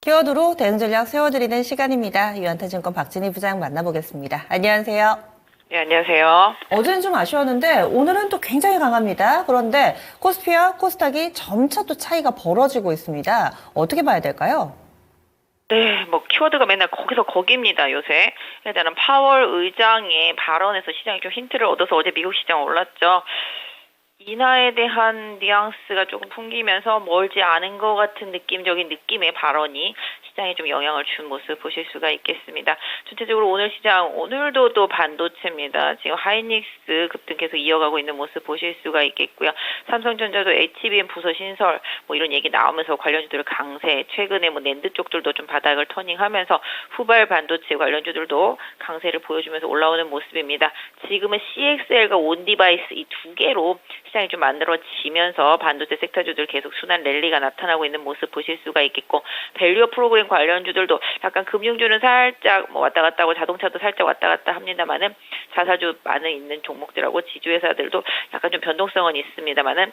키워드로 대응전략 세워드리는 시간입니다. 유한타증권 박진희 부장 만나보겠습니다. 안녕하세요. 네, 안녕하세요. 어제는 좀 아쉬웠는데 오늘은 또 굉장히 강합니다. 그런데 코스피와 코스닥이 점차 또 차이가 벌어지고 있습니다. 어떻게 봐야 될까요? 네, 키워드가 맨날 거기서 거기입니다, 요새. 일단은 파월 의장의 발언에서 시장이 좀 힌트를 얻어서 어제 미국 시장 올랐죠. 인하에 대한 뉘앙스가 조금 풍기면서 멀지 않은 것 같은 느낌의 발언이 시장에 좀 영향을 준 모습 보실 수가 있겠습니다. 전체적으로 오늘 시장, 오늘도 또 반도체입니다. 지금 하이닉스 급등 계속 이어가고 있는 모습 보실 수가 있겠고요. 삼성전자도 HBM 부서 신설 이런 얘기 나오면서 관련주들 강세, 최근에 낸드 쪽들도 좀 바닥을 터닝하면서 후발 반도체 관련주들도 강세를 보여주면서 올라오는 모습입니다. 지금은 CXL과 온디바이스 이 두 개로 시장이 좀 만들어지면서 반도체 섹터주들 계속 순환 랠리가 나타나고 있는 모습 보실 수가 있겠고, 밸류어 프로그램 관련주들도 약간 금융주는 살짝 왔다 갔다 하고 자동차도 살짝 왔다 갔다 합니다만은 자사주 많은 있는 종목들하고 지주회사들도 약간 좀 변동성은 있습니다만은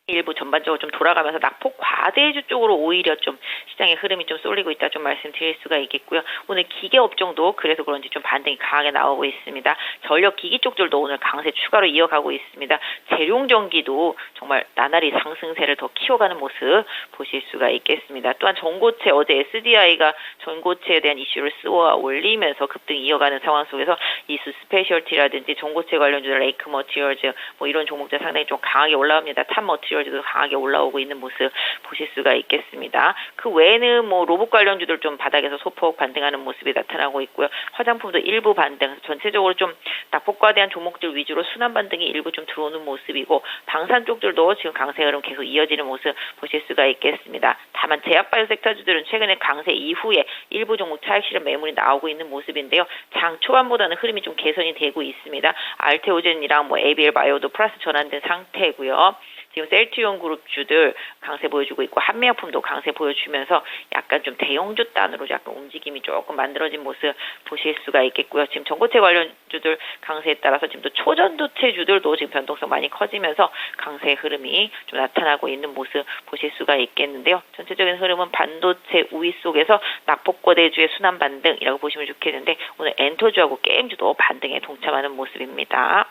일부 전반적으로 좀 돌아가면서 낙폭 과대주 쪽으로 오히려 좀 시장의 흐름이 좀 쏠리고 있다 좀 말씀드릴 수가 있겠고요. 오늘 기계 업종도 그래서 그런지 좀 반등이 강하게 나오고 있습니다. 전력 기기 쪽들도 오늘 강세 추가로 이어가고 있습니다. 재룡전기도 정말 나날이 상승세를 더 키워가는 모습 보실 수가 있겠습니다. 또한 전고체 어제 SDI가 전고체에 대한 이슈를 쏘아 올리면서 급등 이어가는 상황 속에서 이수 스페셜티라든지 전고체 관련주들 레이크 머티리얼즈 이런 종목들 상당히 좀 강하게 올라옵니다. 탑 머티리얼 도 강하게 올라오고 있는 모습 보실 수가 있겠습니다. 그 외에는 로봇 관련주들 좀 바닥에서 소폭 반등하는 모습이 나타나고 있고요. 화장품도 일부 반등, 전체적으로 좀 낙폭과대한 종목들 위주로 순환 반등이 일부 좀 들어오는 모습이고, 방산 쪽들도 지금 강세 흐름 계속 이어지는 모습 보실 수가 있겠습니다. 다만 제약바이오 섹터주들은 최근에 강세 이후에 일부 종목 차익 실현 매물이 나오고 있는 모습인데요. 장 초반보다는 흐름이 좀 개선이 되고 있습니다. 알테오젠이랑 ABL 바이오도 플러스 전환된 상태고요. 지금 셀트리온 그룹주들 강세 보여주고 있고, 한미약품도 강세 보여주면서 약간 좀 대형주 단으로 약간 움직임이 조금 만들어진 모습 보실 수가 있겠고요. 지금 전고체 관련주들 강세에 따라서 지금 또 초전도체주들도 지금 변동성 많이 커지면서 강세 흐름이 좀 나타나고 있는 모습 보실 수가 있겠는데요. 전체적인 흐름은 반도체 우위 속에서 낙폭거대주의 순환 반등이라고 보시면 좋겠는데, 오늘 엔터주하고 게임주도 반등에 동참하는 모습입니다.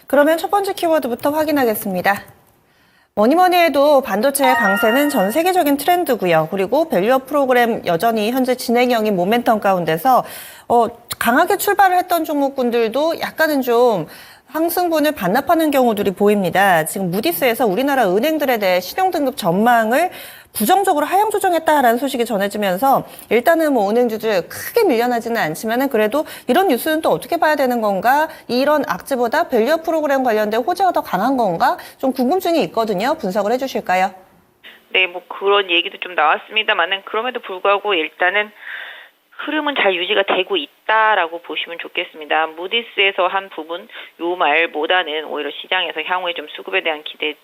그러면 첫 번째 키워드부터 확인하겠습니다. 뭐니뭐니 해도 반도체의 강세는 전 세계적인 트렌드고요. 그리고 밸류어 프로그램 여전히 현재 진행형인 모멘텀 가운데서 강하게 출발을 했던 종목군들도 약간은 좀 상승분을 반납하는 경우들이 보입니다. 지금 무디스에서 우리나라 은행들에 대해 신용등급 전망을 부정적으로 하향 조정했다라는 소식이 전해지면서 일단은 은행주들 크게 밀려나지는 않지만은 그래도 이런 뉴스는 또 어떻게 봐야 되는 건가? 이런 악재보다 밸류어 프로그램 관련된 호재가 더 강한 건가? 좀 궁금증이 있거든요. 분석을 해주실까요? 네, 그런 얘기도 좀 나왔습니다만은 그럼에도 불구하고 일단은 흐름은 잘 유지가 되고 있다라고 보시면 좋겠습니다. 무디스에서 한 부분 요 말보다는 오히려 시장에서 향후에 좀 수급에 대한 기대,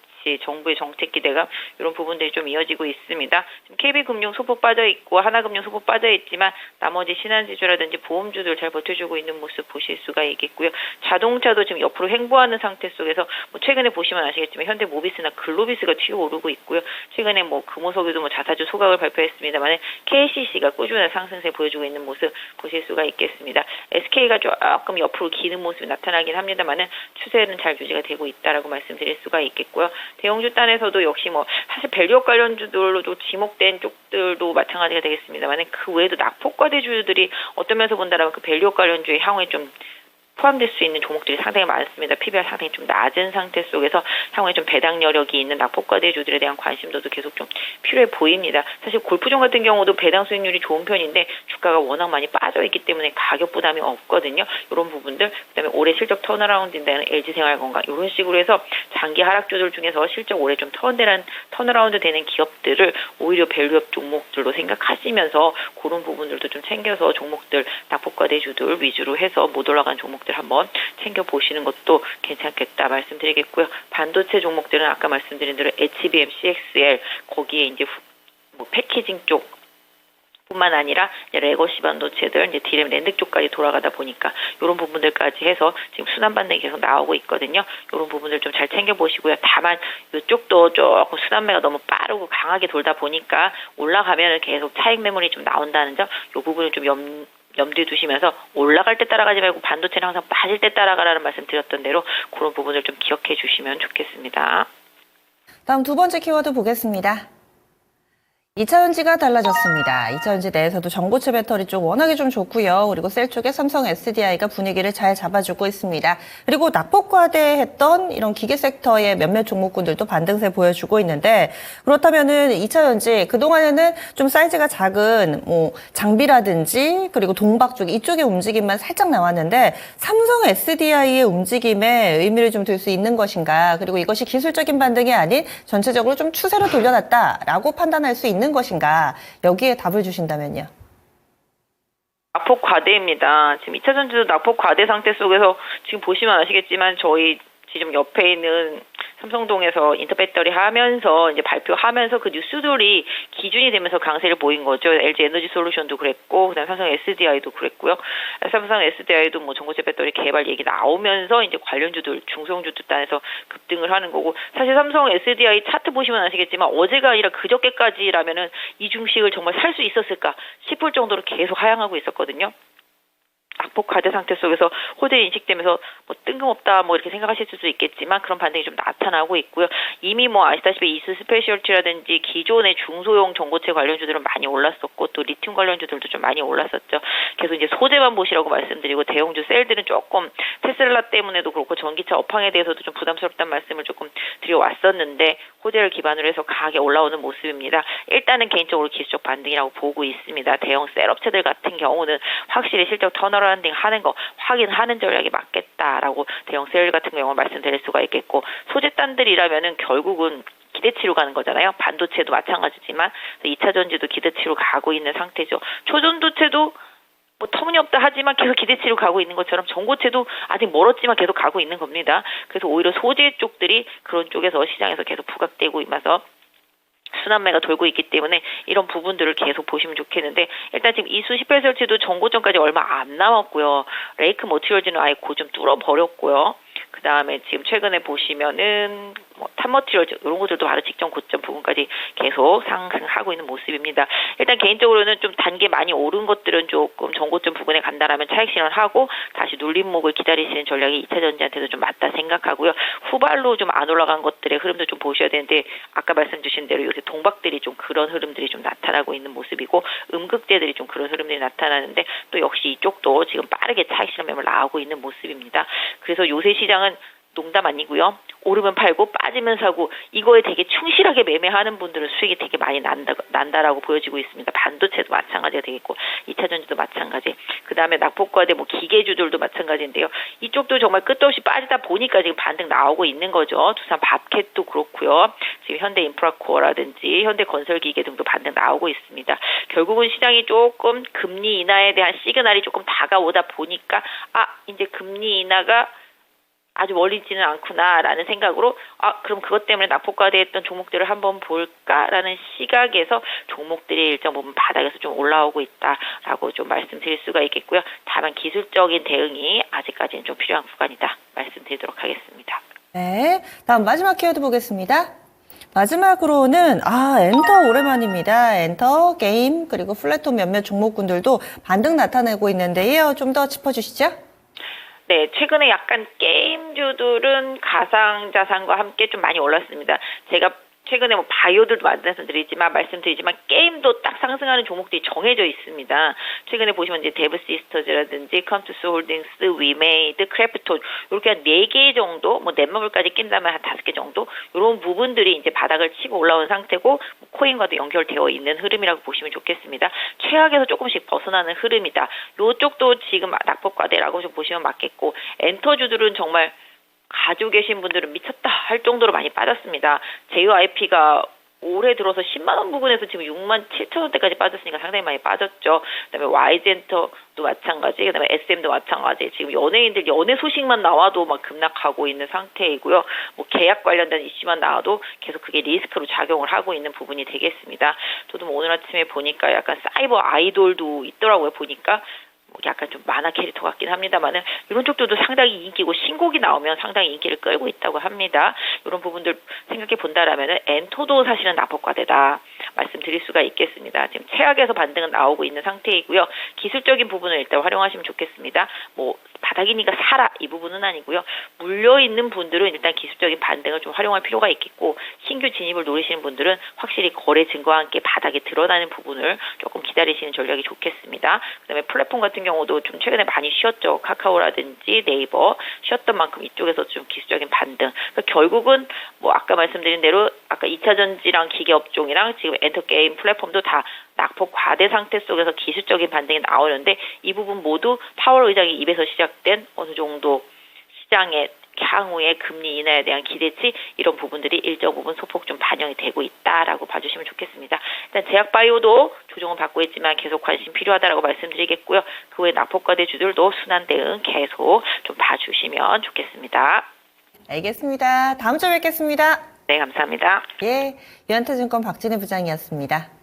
정부의 정책 기대감 이런 부분들이 좀 이어지고 있습니다. 지금 KB금융 소폭 빠져있고 하나금융 소폭 빠져있지만 나머지 신한지주라든지 보험주들 잘 버텨주고 있는 모습 보실 수가 있겠고요. 자동차도 지금 옆으로 횡보하는 상태 속에서 최근에 보시면 아시겠지만 현대모비스나 글로비스가 튀어오르고 있고요. 최근에 금호석유도 자사주 소각을 발표했습니다만 KCC가 꾸준한 상승세 보여주고 있는 모습 보실 수가 있겠습니다. SK가 조금 옆으로 기는 모습이 나타나긴 합니다만 추세는 잘 유지가 되고 있다라고 말씀드릴 수가 있겠고요. 대형주 단에서도 역시 사실 밸류업 관련주들로도 지목된 쪽들도 마찬가지가 되겠습니다만 그 외에도 낙폭과대주들이 어떤 면에서 본다라면 그 밸류업 관련주의 향후에 좀 포함될 수 있는 종목들이 상당히 많습니다. PBR 상당히 좀 낮은 상태 속에서 향후에 좀 배당 여력이 있는 낙폭과대주들에 대한 관심도도 계속 좀 필요해 보입니다. 사실 골프존 같은 경우도 배당 수익률이 좋은 편인데 주가가 워낙 많이 빠져있기 때문에 가격 부담이 없거든요. 이런 부분들, 그다음에 올해 실적 턴어라운드인다는 LG생활건강 이런 식으로 해서 장기 하락주들 중에서 실적 올해 좀 턴어라운드 되는 기업들을 오히려 밸류업 종목들로 생각하시면서 그런 부분들도 좀 챙겨서 종목들 낙폭과대주들 위주로 해서 못 올라간 종목들 한번 챙겨보시는 것도 괜찮겠다 말씀드리겠고요. 반도체 종목들은 아까 말씀드린 대로 HBM, CXL 거기에 이제 패키징 쪽 뿐만 아니라 이제 레거시 반도체들, 이제 디램 랜드 쪽까지 돌아가다 보니까 이런 부분들까지 해서 지금 순환 반등이 계속 나오고 있거든요. 이런 부분들 좀 잘 챙겨보시고요. 다만 이쪽도 조금 순환매가 너무 빠르고 강하게 돌다 보니까 올라가면 계속 차익 매물이 좀 나온다는 점, 이 부분을 좀 염두에 두시면서 올라갈 때 따라가지 말고 반도체는 항상 빠질 때 따라가라는 말씀 드렸던 대로 그런 부분을 좀 기억해 주시면 좋겠습니다. 다음 두 번째 키워드 보겠습니다. 2차전지가 달라졌습니다. 2차전지 내에서도 전고체 배터리 쪽 워낙에 좀 좋고요. 그리고 셀 쪽에 삼성 SDI가 분위기를 잘 잡아주고 있습니다. 그리고 낙폭과대했던 이런 기계 섹터의 몇몇 종목군들도 반등세 보여주고 있는데, 그렇다면은 2차전지 그동안에는 좀 사이즈가 작은 장비라든지 그리고 동박 쪽 이쪽의 움직임만 살짝 나왔는데, 삼성 SDI의 움직임에 의미를 좀 둘 수 있는 것인가, 그리고 이것이 기술적인 반등이 아닌 전체적으로 좀 추세로 돌려놨다라고 판단할 수 있는 것인가, 여기에 답을 주신다면요. 낙폭 과대입니다. 지금 2차전지도 낙폭 과대 상태 속에서 지금 보시면 아시겠지만 저희 지금 옆에 있는 삼성동에서 인터배터리 하면서 이제 발표하면서 그 뉴스들이 기준이 되면서 강세를 보인 거죠. LG 에너지 솔루션도 그랬고, 그다음 삼성 SDI도 그랬고요. 삼성 SDI도 뭐 전고체 배터리 개발 얘기 나오면서 이제 관련주들, 중소형주들 단에서 급등을 하는 거고, 사실 삼성 SDI 차트 보시면 아시겠지만 어제가 아니라 그저께까지라면은 이 중식을 정말 살 수 있었을까 싶을 정도로 계속 하향하고 있었거든요. 낙폭 과대 상태 속에서 호재 인식되면서 뭐 뜬금없다 뭐 이렇게 생각하실 수도 있겠지만 그런 반등이 좀 나타나고 있고요. 이미 뭐 아시다시피 이스 스페셜티라든지 기존의 중소형 전고체 관련주들은 많이 올랐었고, 또 리튬 관련주들도 좀 많이 올랐었죠. 계속 이제 소재만 보시라고 말씀드리고, 대형주 셀들은 조금 테슬라 때문에도 그렇고 전기차 업황에 대해서도 좀 부담스럽다는 말씀을 조금 드려왔었는데, 호재를 기반으로 해서 강하게 올라오는 모습입니다. 일단은 개인적으로 기술적 반등이라고 보고 있습니다. 대형 셀 업체들 같은 경우는 확실히 실적 터널 하는 거 확인하는 전략이 맞겠다라고 대형 셀 같은 경우 말씀드릴 수가 있겠고, 소재단들이라면은 결국은 기대치로 가는 거잖아요. 반도체도 마찬가지지만 2차전지도 기대치로 가고 있는 상태죠. 초전도체도 뭐 터무니없다 하지만 계속 기대치로 가고 있는 것처럼 전고체도 아직 멀었지만 계속 가고 있는 겁니다. 그래서 오히려 소재 쪽들이 그런 쪽에서 시장에서 계속 부각되고 있면서 순환매가 돌고 있기 때문에 이런 부분들을 계속 보시면 좋겠는데, 일단 지금 이수 18설치도 정고점까지 얼마 안 남았고요. 레이크 머티리얼즈는 아예 고점 뚫어버렸고요. 그 다음에 지금 최근에 보시면은 탑머티리얼즈 이런 것들도 바로 직전 고점 부분까지 계속 상승하고 있는 모습입니다. 일단 개인적으로는 좀 단계 많이 오른 것들은 조금 전고점 부분에 간다라면 차익 실현하고 다시 눌림목을 기다리시는 전략이 2차전지한테도 좀 맞다 생각하고요. 후발로 좀 안 올라간 것들의 흐름도 좀 보셔야 되는데, 아까 말씀 주신 대로 요새 동박들이 좀 그런 흐름들이 좀 나타나고 있는 모습이고, 음극재들이 좀 그런 흐름들이 나타나는데, 또 역시 이쪽도 지금 빠르게 차익 실현 매물 나오고 있는 모습입니다. 그래서 요새 시장은 농담 아니고요. 오르면 팔고 빠지면 사고, 이거에 되게 충실하게 매매하는 분들은 수익이 되게 많이 난다라고 보여지고 있습니다. 반도체도 마찬가지가 되겠고 2차전지도 마찬가지. 그 다음에 낙폭과대 뭐 기계주들도 마찬가지인데요. 이쪽도 정말 끝도 없이 빠지다 보니까 지금 반등 나오고 있는 거죠. 두산 밥캣도 그렇고요. 지금 현대인프라코어라든지 현대건설기계 등도 반등 나오고 있습니다. 결국은 시장이 조금 금리 인하에 대한 시그널이 조금 다가오다 보니까 이제 금리 인하가 아주 멀리 있지는 않구나라는 생각으로 그럼 그것 때문에 낙폭과대했던 종목들을 한번 볼까라는 시각에서 종목들이 일정 부분 바닥에서 좀 올라오고 있다라고 좀 말씀드릴 수가 있겠고요. 다만 기술적인 대응이 아직까지는 좀 필요한 구간이다 말씀드리도록 하겠습니다. 네, 다음 마지막 키워드 보겠습니다. 마지막으로는 엔터 오랜만입니다. 엔터, 게임, 그리고 플랫폼 몇몇 종목군들도 반등 나타내고 있는데요. 좀 더 짚어주시죠. 네, 최근에 약간 게임주들은 가상자산과 함께 좀 많이 올랐습니다. 제가 최근에 뭐 바이오들도 말씀드리지만 게임도 딱 상승하는 종목들이 정해져 있습니다. 최근에 보시면 이제 데브 시스터즈라든지 컴투스 홀딩스, 위메이드, 크래프톤 이렇게 한 4개 정도, 뭐 넷마블까지 낀다면 한 5개 정도 이런 부분들이 이제 바닥을 치고 올라온 상태고, 코인과도 연결되어 있는 흐름이라고 보시면 좋겠습니다. 최악에서 조금씩 벗어나는 흐름이다. 이쪽도 지금 낙폭과대라고 좀 보시면 맞겠고, 엔터주들은 정말 가지고 계신 분들은 미쳤다 할 정도로 많이 빠졌습니다. JYP가 올해 들어서 10만 원 부근에서 지금 6만 7천 원대까지 빠졌으니까 상당히 많이 빠졌죠. 그다음에 Y젠터도 마찬가지, 그다음에 SM도 마찬가지. 지금 연예인들 연애 소식만 나와도 막 급락하고 있는 상태이고요. 뭐 계약 관련된 이슈만 나와도 계속 그게 리스크로 작용을 하고 있는 부분이 되겠습니다. 저도 뭐 오늘 아침에 보니까 약간 사이버 아이돌도 있더라고요. 보니까. 뭐 약간 좀 만화 캐릭터 같긴 합니다만은 이런 쪽들도 상당히 인기고 신곡이 나오면 상당히 인기를 끌고 있다고 합니다. 이런 부분들 생각해 본다라면은 엔토도 사실은 낙폭과대다 말씀드릴 수가 있겠습니다. 지금 최악에서 반등은 나오고 있는 상태이고요. 기술적인 부분을 일단 활용하시면 좋겠습니다. 뭐 바닥이니까 사라 이 부분은 아니고요. 물려 있는 분들은 일단 기술적인 반등을 좀 활용할 필요가 있겠고 신규 진입을 노리시는 분들은 확실히 거래 증거와 함께 바닥에 드러나는 부분을 조금 기다리시는 전략이 좋겠습니다. 그다음에 플랫폼 같은 경우도 좀 최근에 많이 쉬었죠. 카카오라든지 네이버 쉬었던 만큼 이쪽에서 좀 기술적인 반등. 그러니까 결국은 뭐 아까 말씀드린 대로 아까 2차 전지랑 기계 업종이랑 지금 엔터게임 플랫폼도 다 낙폭 과대 상태 속에서 기술적인 반등이 나오는데 이 부분 모두 파월 의장의 입에서 시작된 어느 정도 시장의 향후의 금리 인하에 대한 기대치 이런 부분들이 일정 부분 소폭 좀 반영이 되고 있다라고 봐주시면 좋겠습니다. 일단 제약바이오도 조정은 받고 있지만 계속 관심 필요하다라고 말씀드리겠고요. 그 외 낙폭과대주들도 순환 대응 계속 좀 봐주시면 좋겠습니다. 알겠습니다. 다음 주에 뵙겠습니다. 네, 감사합니다. 예, 유한타증권 박진혜 부장이었습니다.